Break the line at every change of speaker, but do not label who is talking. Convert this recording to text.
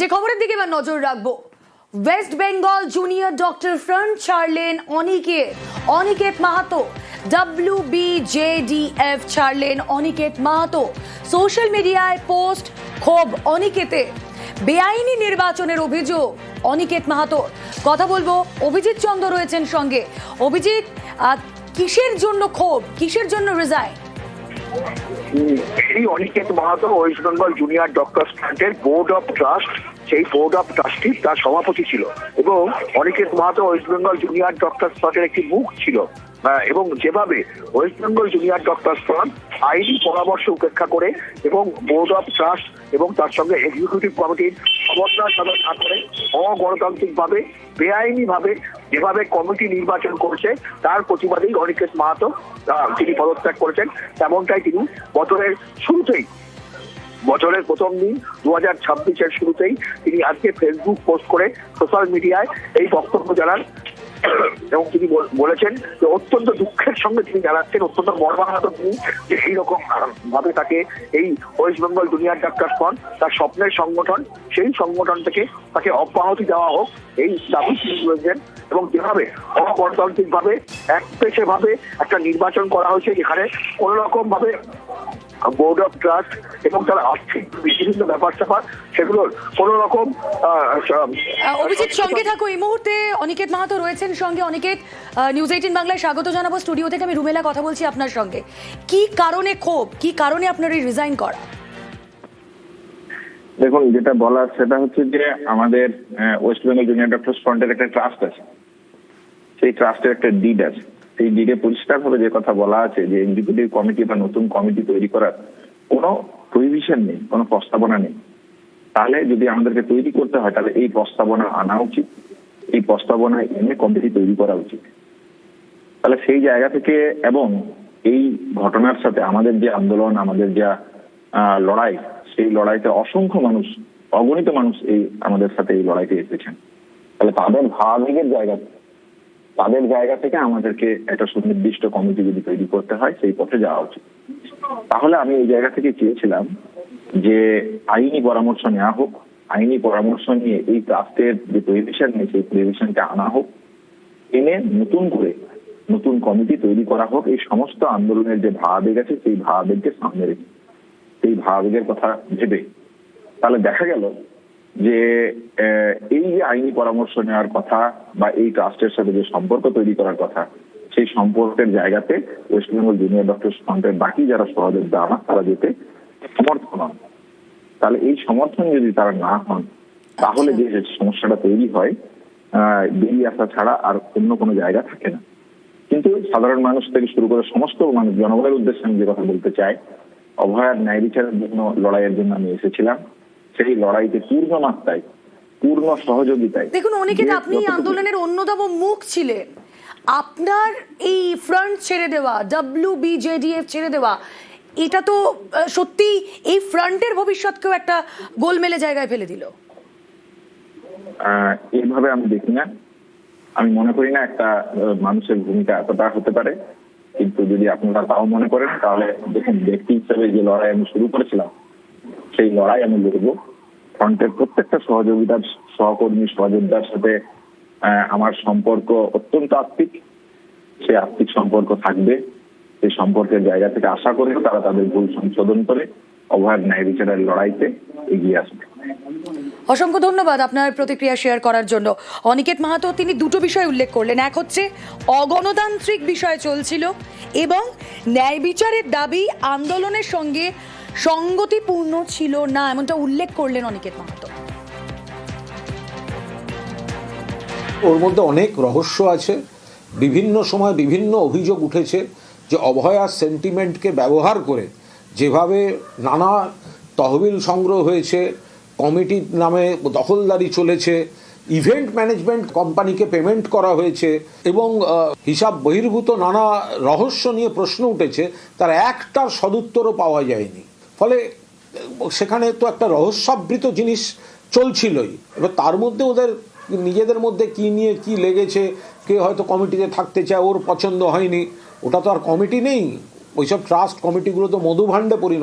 যে খবরের দিকে এবার নজর রাখবো, West Bengal junior doctor front ছাড়লেন অনিকেত মাহাতো। WBJDF ছাড়লেন অনিকেত মাহাতো। সোশ্যাল মিডিয়ায় পোস্ট ক্ষোভ অনিকেতে। বেআইনি নির্বাচনের অভিযোগ অনিকেত মাহাতো। কথা বলবো, অভিজিৎ চন্দ্র রয়েছেন সঙ্গে। অভিজিৎ, কিসের জন্য ক্ষোভ, কিসের জন্য রিজাইন?
এই Aniket Mahato West Bengal junior doctors ফ্রন্টের বোর্ড অফ ট্রাস্ট, সেই বোর্ড অফ ট্রাস্টি তার সভাপতি ছিল এবং Aniket Mahato West Bengal junior doctors ফ্রন্টের একটি মুখ ছিল এবং যেভাবে West Bengal junior doctors front আইনি পরামর্শ উপেক্ষা করে এবং বোর্ড অফ ট্রাস্ট এবং তার সঙ্গে এক্সিকিউটিভ কমিটির সমন্বয় সাধন না করে অগণতান্ত্রিক ভাবে বেআইনি ভাবে যেভাবে কমিটি নির্বাচন করছে তার প্রতিবাদেই অনিকেত মাহাতো তিনি পদত্যাগ করেছেন। তেমনটাই তিনি বছরের প্রথম দিন 2026-এর শুরুতেই তিনি আজকে ফেসবুক পোস্ট করে সোশ্যাল মিডিয়ায় এই বক্তব্য জানান এবং তিনি বলেছেন যে অত্যন্ত দুঃখের সঙ্গে তিনি জানাচ্ছেন, অত্যন্ত মর্মাহত তিনি যে এইরকম ভাবে তাকে এই West Bengal junior doctors front তার স্বপ্নের সংগঠন, সেই সংগঠন থেকে তাকে অব্যাহতি দেওয়া হোক এই দাবি তিনি করেছেন। এবং যেভাবে অগণতান্ত্রিক ভাবে একপেশে ভাবে একটা নির্বাচন করা হয়েছে যেখানে কোন রকম ভাবে বোর্ড অফ ট্রাস্ট এবং তার আর্থিক বিভিন্ন ব্যাপার স্যাপার সেগুলোর কোন রকম।
অভিজিৎ সঙ্গে থাকো, এই মুহূর্তে অনিকেত মাহাতো রয়েছেন সঙ্গে। অনিকেত, নিউজ 18 বাংলায় স্বাগত জানাবো। স্টুডিও থেকে আমি রুমেলা কথা বলছি আপনার সঙ্গে। কি কারণে ক্ষোভ, কি কারণে আপনার এই রিজাইন করা?
দেখুন, যেটা বলার সেটা হচ্ছে যে আমাদের ওয়েস্ট বেঙ্গল জুনিয়র ডক্টরস ফ্রন্টের একটা ট্রাস্ট আছে, সেই ট্রাস্টের একটা ডিড আছে। সেই ডিডে পরিষ্কার ভাবে যে কথা বলা আছে যে এক্সিকিউটিভ কমিটি বা নতুন কমিটি তৈরি করার কোনো প্রভিশন নেই, কোনো প্রস্তাবনা নেই। তাহলে যদি আমাদেরকে তৈরি করতে হয় তাহলে এই প্রস্তাবনা আনা উচিত, এই প্রস্তাবনা এনে কমিটি তৈরি করা উচিত। তাহলে সেই জায়গা থেকে এবং এই ঘটনার সাথে আমাদের যে আন্দোলন, আমাদের যা লড়াই, সেই লড়াইতে অসংখ্য মানুষ, অগণিত মানুষ এই আমাদের সাথে এই লড়াইতে এসেছেন। তাহলে তাদের ভাবাবেগের জায়গা থেকে আমাদেরকে একটা সুনির্দিষ্ট কমিটি যদি তৈরি করতে হয় সেই পথে যাওয়া উচিত। তাহলে আমি এই জায়গা থেকে চেয়েছিলাম যে আইনি পরামর্শ নেওয়া হোক, আইনি পরামর্শ নিয়ে এই ট্রাস্টের যে প্রভিশন নেই সেই প্রভিশনকে আনা হোক, এনে নতুন কমিটি তৈরি করা হোক। এই সমস্ত আন্দোলনের যে ভাবাবেগ আছে সেই ভাবাবেগকে সামনে রেখে, সেই ভাবাবেগের কথা ভেবে তাহলে দেখা গেল যে এই যে আইনি পরামর্শ নেওয়ার কথা বা এই ট্রাস্টের সাথে যে সম্পর্ক তৈরি করার কথা, সেই সম্পর্কের জায়গাতে ওয়েস্ট বেঙ্গল জুনিয়র ডক্টরস ফ্রন্টের বাকি যারা সহযোদ্ধা আমার তারা যেতে সমর্থন হন। তাহলে এই সমর্থন যদি তারা না হন তাহলে যে সমস্যাটা তৈরি হয় বেরিয়ে আসা ছাড়া আর অন্য কোনো জায়গা থাকে না। কিন্তু সাধারণ মানুষ থেকে শুরু করে সমস্ত মানুষ, জনগণের উদ্দেশ্যে আমি যে কথা বলতে চাই, অভয়ার ন্যায় বিচারের জন্য লড়াইয়ের জন্য আমি এসেছিলাম। সেই লড়াইতে পূর্ণ মাত্রায়, পূর্ণ সহযোগিতায়।
দেখুন অনিকেত, আপনি আন্দোলনের অন্যতম মুখ ছিলেন। আপনার এই ফ্রন্ট ছেড়ে দেওয়া, WBJDF ছেড়ে দেওয়া, এটা তো সত্যি এই ফ্রন্টের ভবিষ্যৎকেও একটা গোলমেলে জায়গায় ফেলে দিল।
এইভাবে আমি দেখি না, আমি মনে করি না একটা মানুষের ভূমিকা এতটা হতে পারে। কিন্তু যদি আপনারা তাও মনে করেন তাহলে দেখুন, ব্যক্তি হিসেবে যে লড়াই আমি শুরু করেছিলাম সেই লড়াই আমি লড়বো। ফ্রন্টের প্রত্যেকটা সহকর্মী সহযোদ্ধার সাথে আমার সম্পর্ক অত্যন্ত আত্মিক, সেই আত্মিক সম্পর্ক থাকবে। সেই সম্পর্কের জায়গা থেকে আশা করি তারা তাদের ভুল সংশোধন করে অভয়ার ন্যায় বিচারের লড়াইতে এগিয়ে আসবে।
অসংখ্য ধন্যবাদ আপনার প্রতিক্রিয়া শেয়ার করার জন্য। অনিকেত মাহাতো তিনি দুটো বিষয় উল্লেখ করলেন, এক হচ্ছে অগণতান্ত্রিক বিষয় চলছিল এবং ন্যায় বিচারের দাবি আন্দোলনের সঙ্গে সঙ্গতিপূর্ণ ছিল না, এমনটা উল্লেখ করলেন অনিকেত মাহাতো।
ওর মধ্যে অনেক রহস্য আছে। বিভিন্ন সময় বিভিন্ন অভিযোগ উঠেছে যে অভয়ার সেন্টিমেন্টকে ব্যবহার করে যেভাবে নানা তহবিল সংগ্রহ হয়েছে, কমিটির নামে দখলদারি চলেছে, ইভেন্ট ম্যানেজমেন্ট কোম্পানিকে পেমেন্ট করা হয়েছে এবং হিসাব বহির্ভূত নানা রহস্য নিয়ে প্রশ্ন উঠেছে, তার একটার সদুত্তরও পাওয়া যায়নি। ফলে সেখানে তো একটা রহস্যাবৃত জিনিস চলছিলই। এবার তার মধ্যে ওদের নিজেদের মধ্যে কি নিয়ে কি লেগেছে, কে হয়তো কমিটিতে থাকতে চায়, ওর পছন্দ হয়নি, ওটা তো আর কমিটি নেই। ওইসব ট্রাস্ট কমিটিগুলো তো মধুভাণ্ডে পরিণত।